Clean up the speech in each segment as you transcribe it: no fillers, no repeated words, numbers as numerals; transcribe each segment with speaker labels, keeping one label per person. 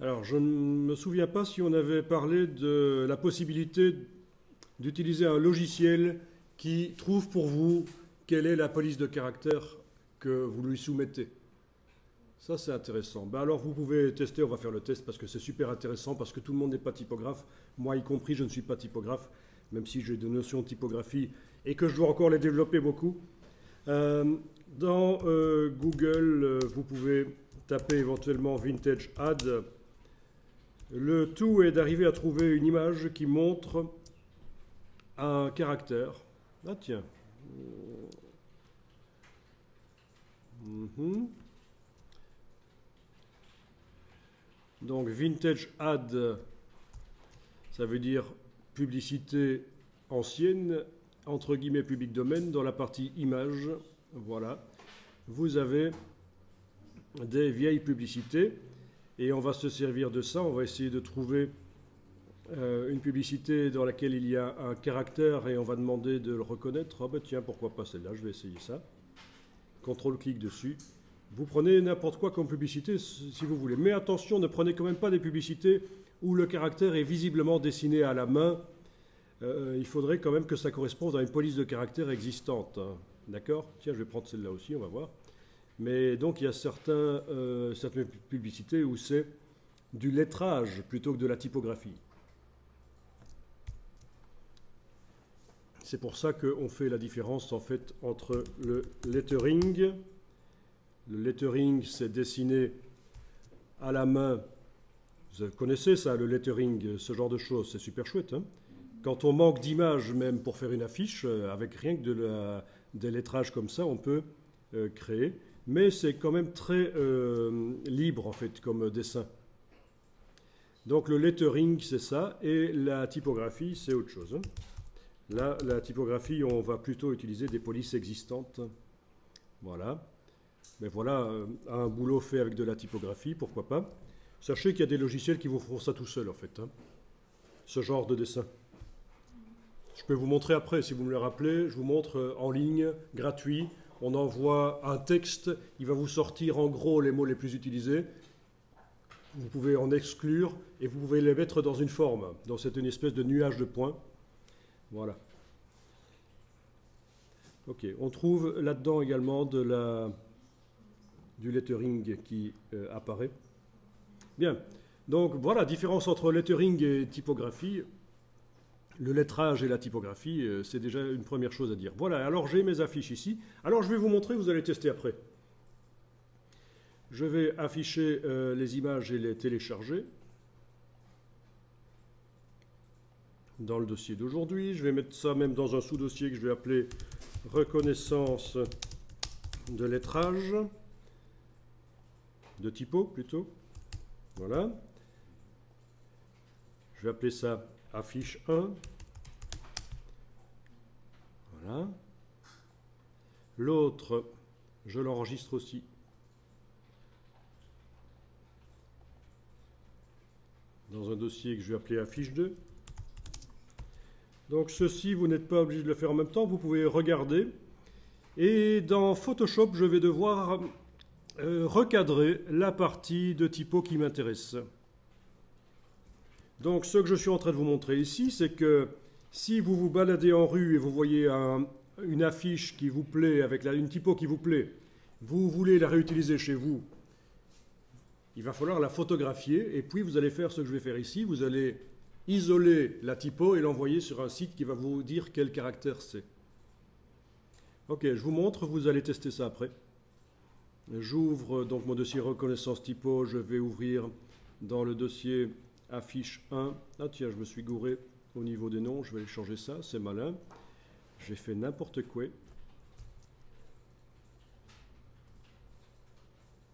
Speaker 1: Alors, je ne me souviens pas si on avait parlé de la possibilité d'utiliser un logiciel qui trouve pour vous quelle est la police de caractère que vous lui soumettez. Ça, c'est intéressant. Ben alors, vous pouvez tester, on va faire le test parce que c'est super intéressant, parce que tout le monde n'est pas typographe. Moi y compris, je ne suis pas typographe, même si j'ai des notions de typographie et que je dois encore les développer beaucoup. Dans Google, vous pouvez taper éventuellement Vintage Ad. Le tout est d'arriver à trouver une image qui montre un caractère. Ah tiens. Donc Vintage Ad, ça veut dire publicité ancienne, entre guillemets public domaine. Dans la partie image, voilà, vous avez des vieilles publicités. Et on va se servir de ça, on va essayer de trouver une publicité dans laquelle il y a un caractère et on va demander de le reconnaître. Ah ben tiens, pourquoi pas celle-là, je vais essayer ça. CTRL-clic dessus. Vous prenez n'importe quoi comme publicité si vous voulez. Mais attention, ne prenez quand même pas des publicités où le caractère est visiblement dessiné à la main. Il faudrait quand même que ça corresponde à une police de caractère existante. Hein. D'accord? Tiens, je vais prendre celle-là aussi, on va voir. Mais donc il y a certaines publicités où c'est du lettrage plutôt que de la typographie. C'est pour ça qu'on fait la différence en fait entre le lettering. Le lettering, c'est dessiné à la main. Vous connaissez ça, le lettering, ce genre de choses, c'est super chouette. Hein? Quand on manque d'images même pour faire une affiche, avec rien que des lettrages comme ça, on peut créer. Mais c'est quand même très libre en fait comme dessin. Donc le lettering c'est ça et la typographie c'est autre chose. Hein. Là la typographie on va plutôt utiliser des polices existantes. Voilà. Mais voilà un boulot fait avec de la typographie, pourquoi pas. Sachez qu'il y a des logiciels qui vous feront ça tout seul en fait. Hein. Ce genre de dessin. Je peux vous montrer après si vous me le rappelez. Je vous montre en ligne, gratuit. On envoie un texte, il va vous sortir en gros les mots les plus utilisés. Vous pouvez en exclure et vous pouvez les mettre dans une forme. Donc c'est une espèce de nuage de points. Voilà. Ok, on trouve là-dedans également du lettering qui apparaît. Bien, donc voilà, différence entre lettering et typographie. Le lettrage et la typographie, c'est déjà une première chose à dire. Voilà, alors j'ai mes affiches ici. Alors je vais vous montrer, vous allez tester après. Je vais afficher les images et les télécharger. Dans le dossier d'aujourd'hui, je vais mettre ça même dans un sous-dossier que je vais appeler reconnaissance de lettrage, de typo plutôt. Voilà. Je vais appeler ça affiche 1. Voilà. L'autre, je l'enregistre aussi. Dans un dossier que je vais appeler affiche 2. Donc ceci, vous n'êtes pas obligé de le faire en même temps, vous pouvez regarder. Et dans Photoshop, je vais devoir recadrer la partie de typo qui m'intéresse. Donc ce que je suis en train de vous montrer ici, c'est que si vous vous baladez en rue et vous voyez une affiche qui vous plaît, avec une typo qui vous plaît, vous voulez la réutiliser chez vous, il va falloir la photographier et puis vous allez faire ce que je vais faire ici, vous allez isoler la typo et l'envoyer sur un site qui va vous dire quel caractère c'est. Ok, je vous montre, vous allez tester ça après. J'ouvre donc mon dossier reconnaissance typo, je vais ouvrir dans le dossier affiche 1. Ah tiens, je me suis gouré au niveau des noms, je vais changer ça, c'est malin. J'ai fait n'importe quoi.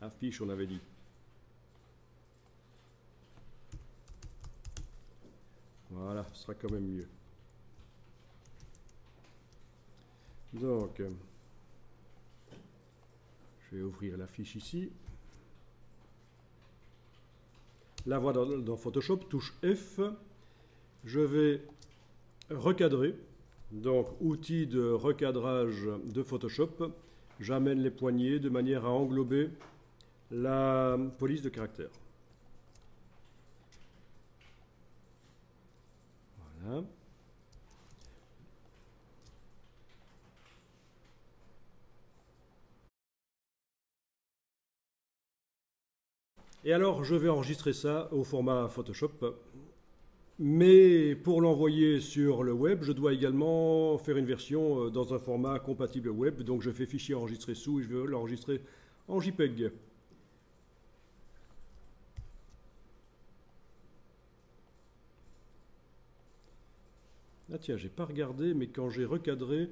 Speaker 1: Affiche, on avait dit. Voilà, ce sera quand même mieux. Donc, je vais ouvrir la fiche ici. La voilà dans Photoshop, touche F. Je vais recadrer. Donc, outil de recadrage de Photoshop. J'amène les poignées de manière à englober la police de caractère. Voilà. Et alors, je vais enregistrer ça au format Photoshop. Mais pour l'envoyer sur le web, je dois également faire une version dans un format compatible web. Donc je fais fichier enregistrer sous et je vais l'enregistrer en JPEG. Ah tiens, j'ai pas regardé, mais quand j'ai recadré...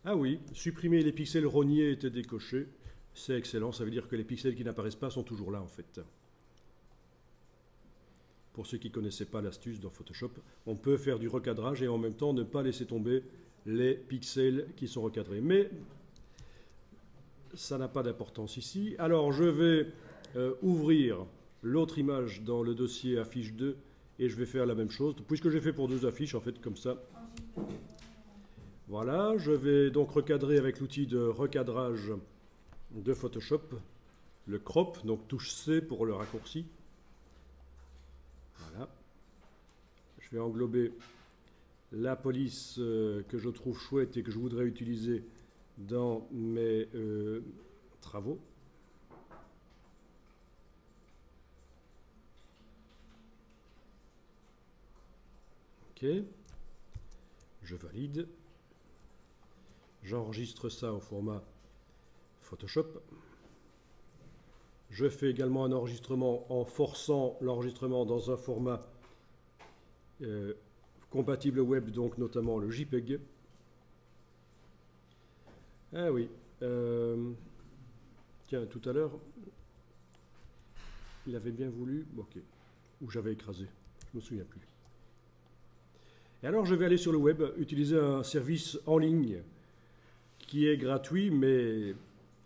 Speaker 1: Ah oui, supprimer les pixels rognés était décoché. C'est excellent, ça veut dire que les pixels qui n'apparaissent pas sont toujours là en fait. Pour ceux qui ne connaissaient pas l'astuce dans Photoshop, on peut faire du recadrage et en même temps ne pas laisser tomber les pixels qui sont recadrés. Mais ça n'a pas d'importance ici. Alors je vais ouvrir l'autre image dans le dossier affiche 2 et je vais faire la même chose, puisque j'ai fait pour deux affiches en fait comme ça. Voilà, je vais donc recadrer avec l'outil de recadrage de Photoshop, le crop, donc touche C pour le raccourci. Voilà. Je vais englober la police que je trouve chouette et que je voudrais utiliser dans mes travaux. Ok. Je valide. J'enregistre ça au format Photoshop. Je fais également un enregistrement en forçant l'enregistrement dans un format compatible web, donc notamment le JPEG. Ah oui. Tiens, tout à l'heure, il avait bien voulu... Ok. Ou j'avais écrasé. Je ne me souviens plus. Et alors, je vais aller sur le web, utiliser un service en ligne qui est gratuit, mais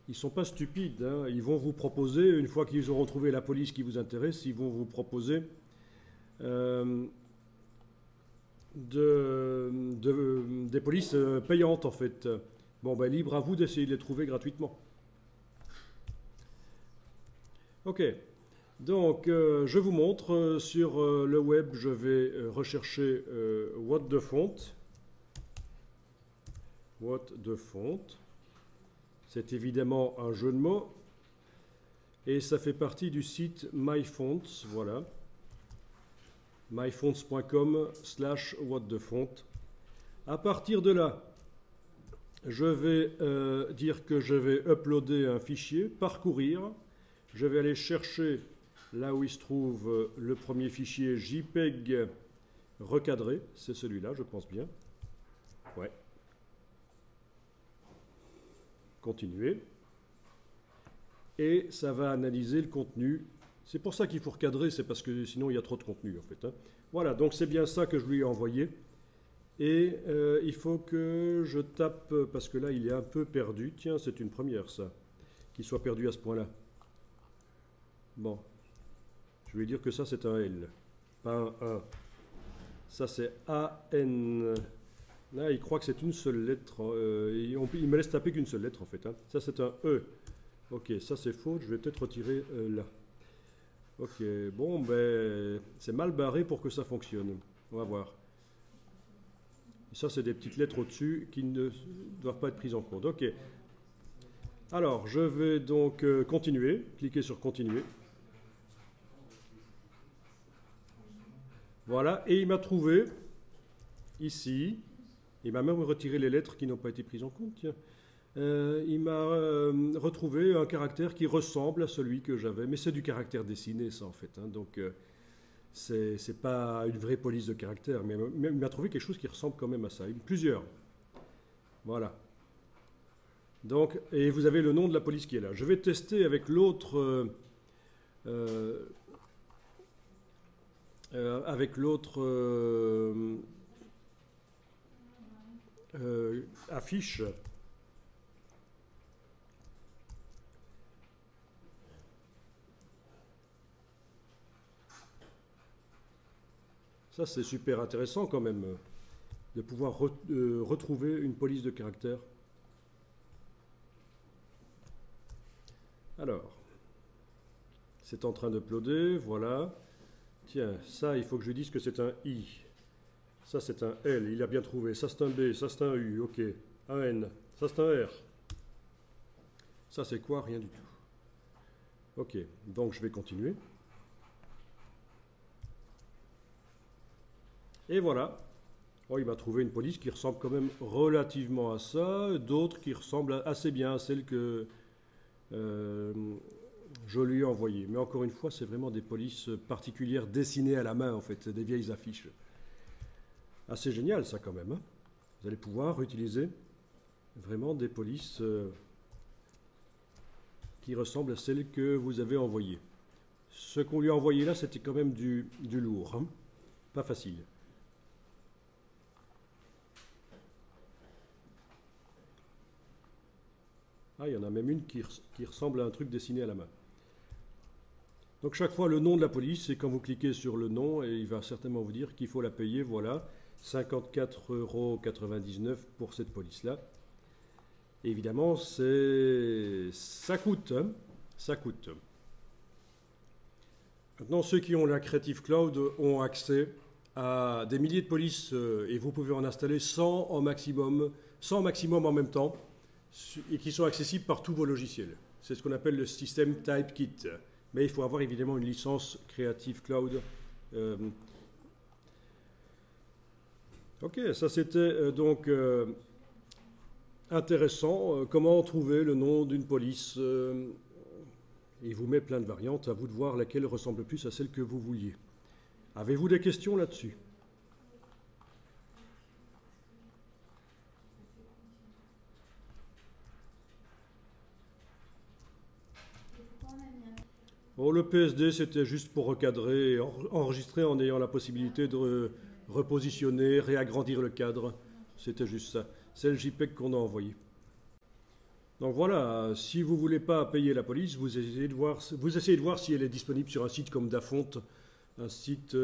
Speaker 1: ils ne sont pas stupides. Hein. Ils vont vous proposer, une fois qu'ils auront trouvé la police qui vous intéresse, ils vont vous proposer des polices payantes, en fait. Bon, ben, libre à vous d'essayer de les trouver gratuitement. Ok. Donc, je vous montre, sur le web, je vais rechercher what the font. What the font. C'est évidemment un jeu de mots. Et ça fait partie du site myfonts, voilà. myfonts.com/whatthefont. À partir de là, je vais dire que je vais uploader un fichier, parcourir. Je vais aller chercher là où il se trouve le premier fichier JPEG recadré. C'est celui-là, je pense bien. Ouais. Continuer. Et ça va analyser le contenu. C'est pour ça qu'il faut recadrer, c'est parce que sinon il y a trop de contenu en fait. Hein. Voilà, donc c'est bien ça que je lui ai envoyé. Et il faut que je tape, parce que là il est un peu perdu. Tiens, c'est une première ça, qu'il soit perdu à ce point-là. Bon, je vais dire que ça c'est un L, pas un 1. Ça c'est AN. Là il croit que c'est une seule lettre. Il me laisse taper qu'une seule lettre en fait. Hein. Ça c'est un E. Ok, ça c'est faux, je vais peut-être retirer là. Ok, bon, ben, c'est mal barré pour que ça fonctionne. On va voir. Et ça, c'est des petites lettres au-dessus qui ne doivent pas être prises en compte. Ok. Alors, je vais donc continuer. Cliquer sur continuer. Voilà, et il m'a trouvé ici. Il m'a même retiré les lettres qui n'ont pas été prises en compte. Tiens. Il m'a retrouvé un caractère qui ressemble à celui que j'avais, mais c'est du caractère dessiné ça en fait, hein, donc c'est pas une vraie police de caractère, mais il m'a trouvé quelque chose qui ressemble quand même à ça, plusieurs. Voilà. Donc, et vous avez le nom de la police qui est là. Je vais tester avec l'autre affiche. Ça, c'est super intéressant quand même, de pouvoir retrouver une police de caractère. Alors, c'est en train d'uploader, voilà. Tiens, ça, il faut que je dise que c'est un I. Ça, c'est un L, il a bien trouvé. Ça, c'est un B, ça, c'est un U, ok. Un N, ça, c'est un R. Ça, c'est quoi? Rien du tout. Ok, donc je vais continuer. Et voilà. Oh, il m'a trouvé une police qui ressemble quand même relativement à ça, d'autres qui ressemblent assez bien à celle que je lui ai envoyée. Mais encore une fois, c'est vraiment des polices particulières dessinées à la main, en fait, des vieilles affiches. Assez génial, ça, quand même. Hein. Vous allez pouvoir utiliser vraiment des polices qui ressemblent à celles que vous avez envoyées. Ce qu'on lui a envoyé là, c'était quand même du lourd. Hein. Pas facile. Ah, il y en a même une qui ressemble à un truc dessiné à la main. Donc chaque fois, le nom de la police, et quand vous cliquez sur le nom, et il va certainement vous dire qu'il faut la payer, voilà, 54,99 € pour cette police-là. Évidemment, ça coûte, hein, ça coûte. Maintenant, ceux qui ont la Creative Cloud ont accès à des milliers de polices, et vous pouvez en installer 100 maximum en même temps, et qui sont accessibles par tous vos logiciels. C'est ce qu'on appelle le système Typekit. Mais il faut avoir évidemment une licence Creative Cloud. Ok, ça c'était donc intéressant. Comment trouver le nom d'une police il vous met plein de variantes, à vous de voir laquelle ressemble plus à celle que vous vouliez. Avez-vous des questions là-dessus ? Bon, le PSD, c'était juste pour recadrer et enregistrer en ayant la possibilité de repositionner, réagrandir le cadre. C'était juste ça. C'est le JPEG qu'on a envoyé. Donc voilà, si vous ne voulez pas payer la police, vous essayez de voir si elle est disponible sur un site comme Dafont, un site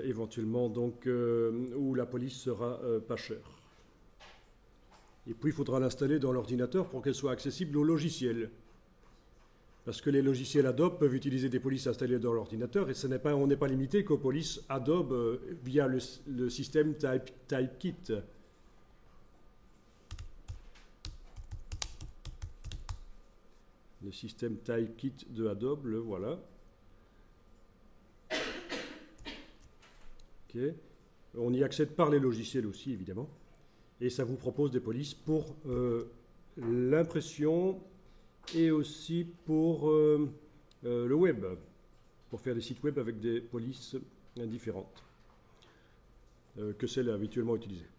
Speaker 1: éventuellement donc, où la police sera pas chère. Et puis il faudra l'installer dans l'ordinateur pour qu'elle soit accessible au logiciel. Parce que les logiciels Adobe peuvent utiliser des polices installées dans l'ordinateur et on n'est pas limité qu'aux polices Adobe via le système Typekit. Le système Typekit de Adobe, le voilà. Okay. On y accède par les logiciels aussi, évidemment. Et ça vous propose des polices pour l'impression et aussi pour le web, pour faire des sites web avec des polices différentes que celles habituellement utilisées.